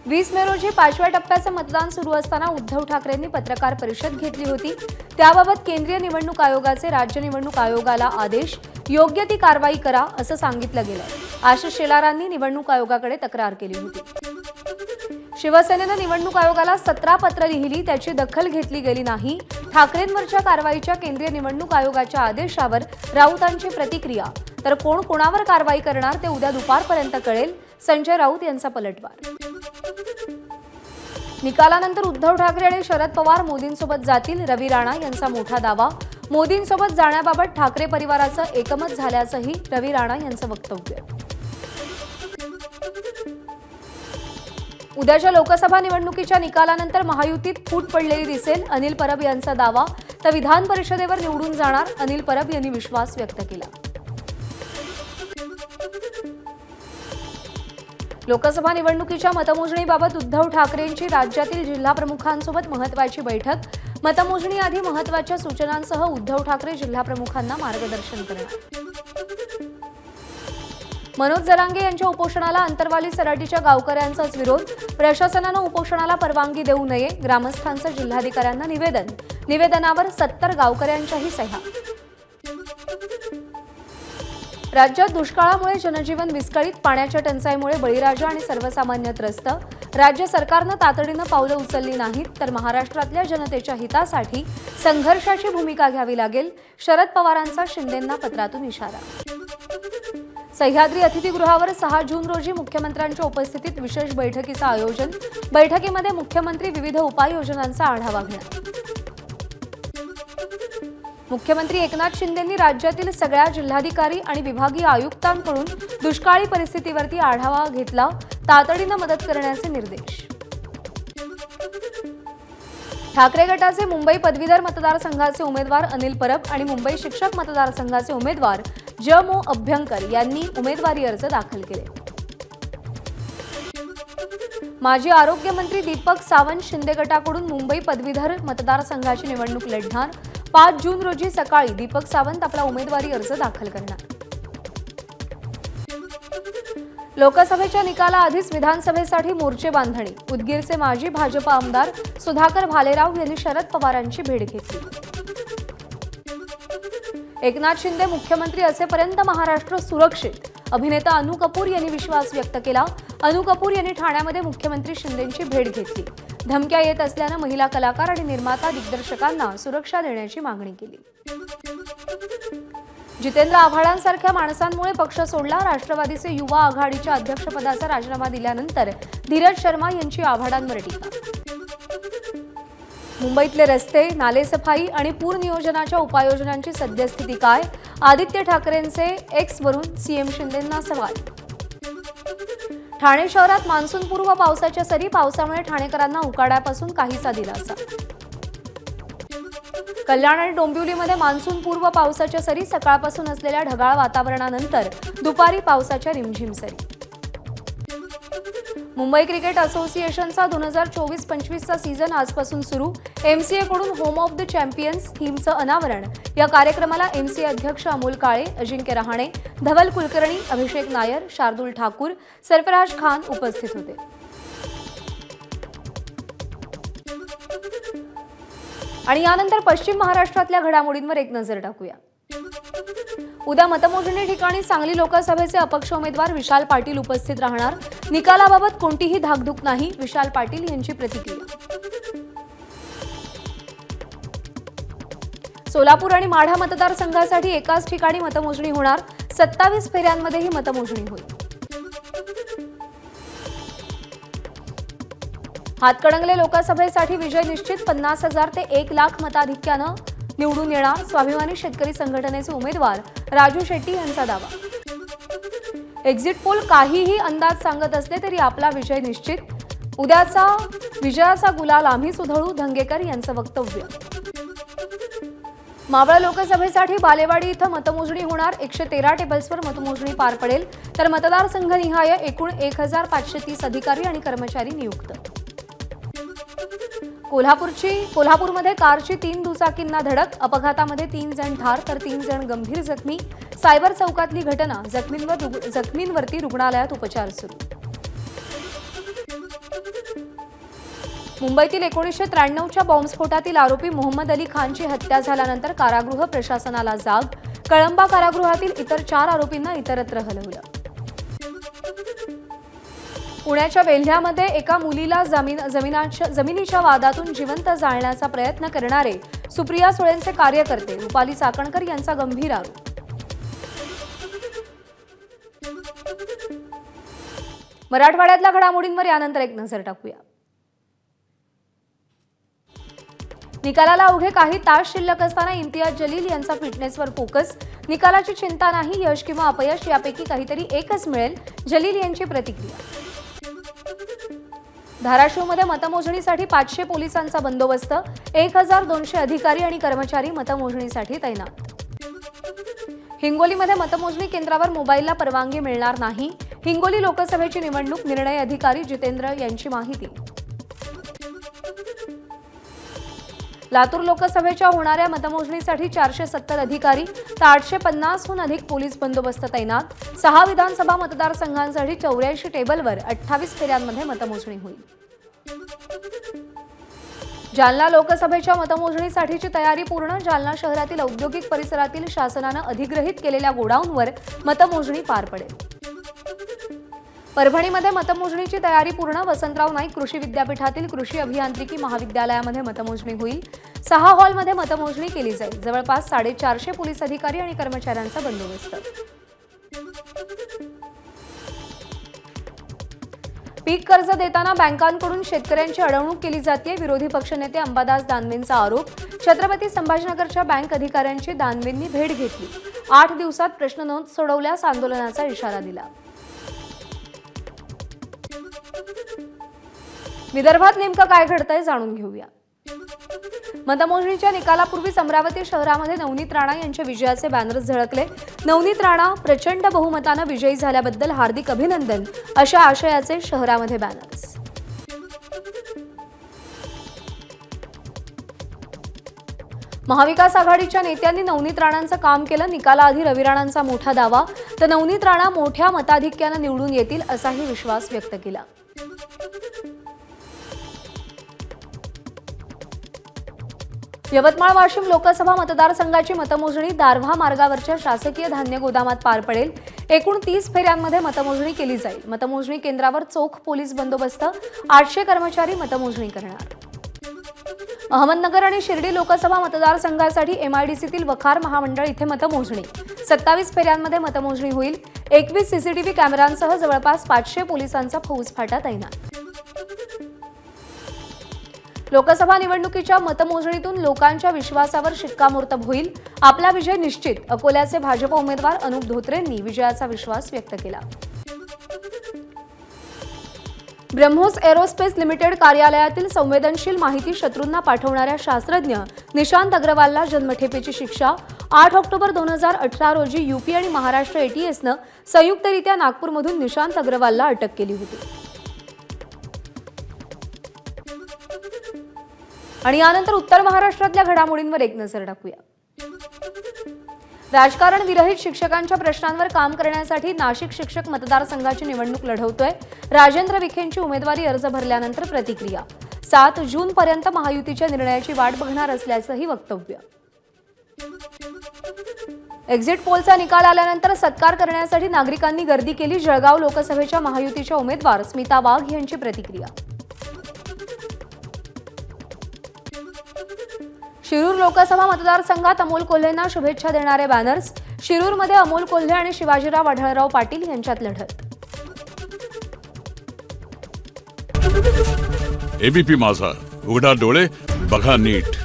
20 मे रोजी 5व्या टप्प्याचं मतदान सुरू असताना उद्धव ठाकरेंनी पत्रकार परिषद घेतली होती। त्याबाबत केंद्रीय निवडणूक आयोगाचे राज्य निवडणूक आयोगाला आदेश, योग्य ती कारवाई करा असं सांगितलं गेलं। आशिष शेलारांनी निवडणूक आयोगाकडे तक्रार केली होती। शिवसेनेनं निवडणूक आयोगाला 17 पत्र लिहिली, त्याची दखल घेतली गेली नाही। ठाकरेंवरच्या कारवाईच्या केंद्रीय निवडणूक आयोगाच्या आदेशावर राऊतांची प्रतिक्रिया, तर कोण कोणावर कारवाई करणार ते उद्या दुपारपर्यंत कळेल, संजय राऊत यांचा पलटवार। निकालानंतर उद्धव ठाकरे आणि शरद पवार मोदींसोबत जातील, रवी राणा यांचा मोठा दावा। मोदींसोबत जाण्याबाबत ठाकरे परिवाराचं एकमत झाल्याचंही रवी राणा यांचं वक्तव्य। उद्याच्या लोकसभा निवडणुकीच्या निकालानंतर महायुतीत फूट पडलेली दिसेल, अनिल परब यांचा दावा। तर विधान परिषदेवर निवडून जाणार, अनिल परब यांनी विश्वास व्यक्त केला। लोकसभा निवडणुकीच्या मतमोजणीबाबत उद्धव ठाकरेंची राज्यातील जिल्हाप्रमुखांसोबत महत्त्वाची बैठक। मतमोजणीआधी महत्त्वाच्या सूचनांसह उद्धव ठाकरे जिल्हाप्रमुखांना मार्गदर्शन करणार। मनोज जरांगे यांच्या उपोषणाला अंतरवाली सराटीच्या गावकऱ्यांचाच विरोध। प्रशासनानं उपोषणाला परवानगी देऊ नये, ग्रामस्थांचं जिल्हाधिकाऱ्यांना निवेदन। निवेदनावर 70 गावकऱ्यांच्याही सह्या। राज्यात दुष्काळामुळे जनजीवन विस्कळीत, पाण्याच्या टंचाईमुळे बळीराजा आणि सर्वसामान्य त्रस्त। राज्य सरकारनं तातडीनं पावलं उचलली नाहीत तर महाराष्ट्रातल्या जनतेच्या हितासाठी संघर्षाची भूमिका घ्यावी लागेल, शरद पवारांचा शिंदेंना पत्रातून इशारा। सह्याद्री अतिथीगृहावर 6 जून रोजी मुख्यमंत्र्यांच्या उपस्थितीत विशेष बैठकीचं आयोजन। बैठकीमध्ये मुख्यमंत्री विविध उपाययोजनांचा आढावा घेणार। मुख्यमंत्री एकनाथ शिंदेंनी राज्यातील सगळ्या जिल्हाधिकारी आणि विभागीय आयुक्तांकडून दुष्काळी परिस्थितीवरती आढावा घेतला, तातडीनं मदत करण्याचे निर्देश। ठाकरे गटाचे मुंबई पदवीधर मतदारसंघाचे उमेदवार अनिल परब आणि मुंबई शिक्षक मतदारसंघाचे उमेदवार ज.मो. अभ्यंकर यांनी उमेदवारी अर्ज दाखल केले। माजी आरोग्य मंत्री दीपक सावंत शिंदे गटाकडून मुंबई पदवीधर मतदारसंघाची निवडणूक लढणार। 5 जून रोजी सकाळी दीपक सावंत आपला उमेदवारी अर्ज दाखल करणार। लोकसभेच्या निकालाआधीच विधानसभेसाठी मोर्चे बांधणी। उदगीरचे माजी भाजप आमदार सुधाकर भालेराव यांनी शरद पवारांची भेट घेतली। एकनाथ शिंदे मुख्यमंत्री असेपर्यंत महाराष्ट्र सुरक्षित, अभिनेता अनु कपूर यांनी विश्वास व्यक्त केला। अनु कपूर यांनी ठाण्यामध्ये मुख्यमंत्री शिंदेंची भेट घेतली। धमक्या येत असल्यानं महिला कलाकार आणि निर्माता दिग्दर्शकांना सुरक्षा देण्याची मागणी केली। जितेंद्र आव्हाडांसारख्या माणसांमुळे पक्ष सोडला। राष्ट्रवादीचे युवा आघाडीच्या अध्यक्षपदाचा राजीनामा दिल्यानंतर धीरज शर्मा यांची आव्हाडांवर टीका। मुंबईतले रस्ते, नालेसफाई आणि पूर नियोजनाच्या उपाययोजनांची सद्यस्थिती काय? आदित्य ठाकरेंचे एक्सवरून सीएम शिंदेंना सवाल। ठाणे शहरात मान्सूनपूर्व पावसाच्या सरी, पावसामुळे ठाणेकरांना उकाड्यापासून काहीसा दिलासा। कल्याण आणि डोंबिवलीमध्ये मान्सूनपूर्व पावसाच्या सरी, सकाळपासून असलेल्या ढगाळ वातावरणानंतर दुपारी पावसाच्या रिमझिम सरी। मुंबई क्रिकेट असोसिएशनचा 2024-25चा सीझन आजपासून सुरू। एमसीए कडून होम ऑफ द चॅम्पियन्स थीमचं अनावरण। या कार्यक्रमाला एमसीए अध्यक्ष अमोल काळे, अजिंक्य रहाणे, धवल कुलकर्णी, अभिषेक नायर, शार्दुल ठाकूर, सरफराज खान उपस्थित होते। आणि यानंतर पश्चिम महाराष्ट्रातल्या घडामोडींवर एक नजर टाकूया। उद्या मतमोजणी ठिकाणी सांगली लोकसभेचे अपक्ष उमेदवार विशाल पाटील उपस्थित राहणार। निकालाबाबत कोणतीही धाकधूक नाही, विशाल पाटील यांची प्रतिक्रिया। सोलापूर आणि माढा मतदारसंघासाठी एकाच ठिकाणी मतमोजणी होणार। 27 फेऱ्यांमध्ये ही मतमोजणी होईल। हातकणंगले लोकसभेसाठी विजय निश्चित, 50,000 ते 1 लाख मताधिक्यानं निवडून येणार। स्वाभिमानी शेतकरी संघटनेचे उमेदवार राजू शेट्टी यांचा दावा। एक्झिट पोल काहीही अंदाज सांगत असले तरी आपला विजय निश्चित, उद्याचा विजयाचा गुलाल आम्हीच उधळू, धंगेकर यांचं वक्तव्य। मावळ लोकसभेसाठी बालेवाडी इथं मतमोजणी होणार। 113 टेबल्सवर मतमोजणी पार पडेल, तर मतदारसंघनिहाय एकूण 1530 अधिकारी आणि कर्मचारी नियुक्त। कोल्हापूरमध्ये कारची 3 दुचाकींना धडक, अपघातामध्ये 3 जण ठार तर 3 जण गंभीर जखमी। सायबर चौकातली घटना, जखमींवरती रुग्णालयात उपचार सुरू। मुंबईतील 1993च्या बॉम्बस्फोटातील आरोपी मोहम्मद अली खानची हत्या झाल्यानंतर कारागृह प्रशासनाला जाग. कळंबा कारागृहातील इतर 4 आरोपींना इतरत्र हलवलं. पुण्याच्या वेल्ह्यामध्ये एका मुलीला जमिनीच्या वादातून जिवंत जाळण्याचा प्रयत्न करणारे सुप्रिया सुळेंचे कार्यकर्ते रुपाली चाकणकर यांचा गंभीर आरोप. मराठवाड्यातल्या घडामोडींवर यानंतर एक नजर टाकूया. निकालाला अवघे काही तास शिल्लक असताना इम्तियाज जलील यांचा फिटनेसवर फोकस. निकालाची चिंता नाही, यश किंवा अपयश यापैकी काहीतरी एकच मिळेल, जलील यांची प्रतिक्रिया. धाराशिवमध्ये मतमोजणीसाठी 500 पोलिसांचा बंदोबस्त. 1200 अधिकारी आणि कर्मचारी मतमोजणीसाठी तैनात. हिंगोलीमध्ये मतमोजणी केंद्रावर मोबाईलला परवानगी मिळणार नाही. हिंगोली लोकसभेची निवडणूक निर्णय अधिकारी जितेंद्र यांची माहिती. लातूर लोकसभेच्या होणाऱ्या मतमोजणीसाठी 470 अधिकारी तर 850हून अधिक पोलीस बंदोबस्त तैनात. 6 विधानसभा मतदारसंघांसाठी 84 टेबलवर 28 फेऱ्यांमध्ये मतमोजणी होईल. जालना लोकसभेच्या मतमोजणीसाठीची तयारी पूर्ण. जालना शहरातील औद्योगिक परिसरातील शासनानं अधिग्रहित केलेल्या गोडाऊनवर मतमोजणी पार पडेल. परभणीमध्ये मतमोजणीची तयारी पूर्ण. वसंतराव नाईक कृषी विद्यापीठातील कृषी अभियांत्रिकी महाविद्यालयामध्ये मतमोजणी होईल. 6 हॉलमध्ये मतमोजणी केली जाईल. जवळपास 450 पोलीस अधिकारी आणि कर्मचाऱ्यांचा बंदोबस्त. पीक कर्ज देताना बँकांकडून शेतकऱ्यांची अडवणूक केली जाते. विरोधी पक्षनेते अंबादास दानवेंचा आरोप. छत्रपती संभाजीनगरच्या बँक अधिकाऱ्यांची दानवेंनी भेट घेतली. 8 दिवसात प्रश्न न सोडवल्यास आंदोलनाचा इशारा दिला. विदर्भात नेमकं काय घडतंय जाणून घेऊया. मतमोजणीच्या निकालापूर्वीच अमरावती शहरामध्ये नवनीत राणा यांच्या विजयाचे बॅनर्स झळकले. नवनीत राणा प्रचंड बहुमतानं विजयी झाल्याबद्दल हार्दिक अभिनंदन अशा आशयाचे शहरामध्ये बॅनर्स. महाविकास आघाडीच्या नेत्यांनी नवनीत राणांचं काम केलं. निकालाआधी रवी राणांचा मोठा दावा, तर नवनीत राणा मोठ्या मताधिक्यानं निवडून येतील असाही विश्वास व्यक्त केला. यवतमाळ वाशिम लोकसभा मतदारसंघाची मतमोजणी दारव्हा मार्गावरच्या शासकीय धान्य गोदामात पार पडेल. एकूण 30 फेऱ्यांमध्ये मतमोजणी केली जाईल. मतमोजणी केंद्रावर चोख पोलीस बंदोबस्त. 800 कर्मचारी मतमोजणी करणार. अहमदनगर आणि शिर्डी लोकसभा मतदारसंघासाठी MIDCतील वखार महामंडळ इथे मतमोजणी. 27 फेऱ्यांमध्ये मतमोजणी होईल. 21 CCTV कॅमेऱ्यांसह जवळपास 500 पोलिसांचा फौजफाटा तैनात. लोकसभा निवडणुकीच्या मतमोजणीतून लोकांच्या विश्वासावर शिक्कामोर्तब होईल. आपला विजय निश्चित. अकोल्याचे भाजप उमेदवार अनुप धोत्रेंनी विजयाचा विश्वास व्यक्त केला. ब्रह्मोस एरोस्पेस लिमिटेड कार्यालयातील संवेदनशील माहिती शत्रूंना पाठवणाऱ्या शास्त्रज्ञ निशांत अग्रवालला जन्मठेपेची शिक्षा. 8 ऑक्टोबर 2018 रोजी UP आणि महाराष्ट्र ATSनं संयुक्तरित्या नागपूरमधून निशांत अग्रवालला अटक केली होती. आणि यानंतर उत्तर महाराष्ट्रातल्या घडामोडींवर एक नजर टाकूया. राजकारण विरहित शिक्षकांच्या प्रश्नांवर काम करण्यासाठी नाशिक शिक्षक मतदारसंघाची निवडणूक लढवतोय. राजेंद्र विखेंची उमेदवारी अर्ज भरल्यानंतर प्रतिक्रिया. 7 जूनपर्यंत महायुतीच्या निर्णयाची वाट बघणार असल्याचंही वक्तव्य. एक्झिट पोलचा निकाल आल्यानंतर सत्कार करण्यासाठी नागरिकांनी गर्दी केली. जळगाव लोकसभेच्या महायुतीच्या उमेदवार स्मिता वाघ यांची प्रतिक्रिया. शिरूर लोकसभा मतदारसंघात अमोल कोल्हेंना शुभेच्छा देणारे बॅनर्स. शिरूरमध्ये अमोल कोल्हे आणि शिवाजीराव आढळराव पाटील यांच्यात लढत. ABP माझा, उघडा डोळे बघा नीट.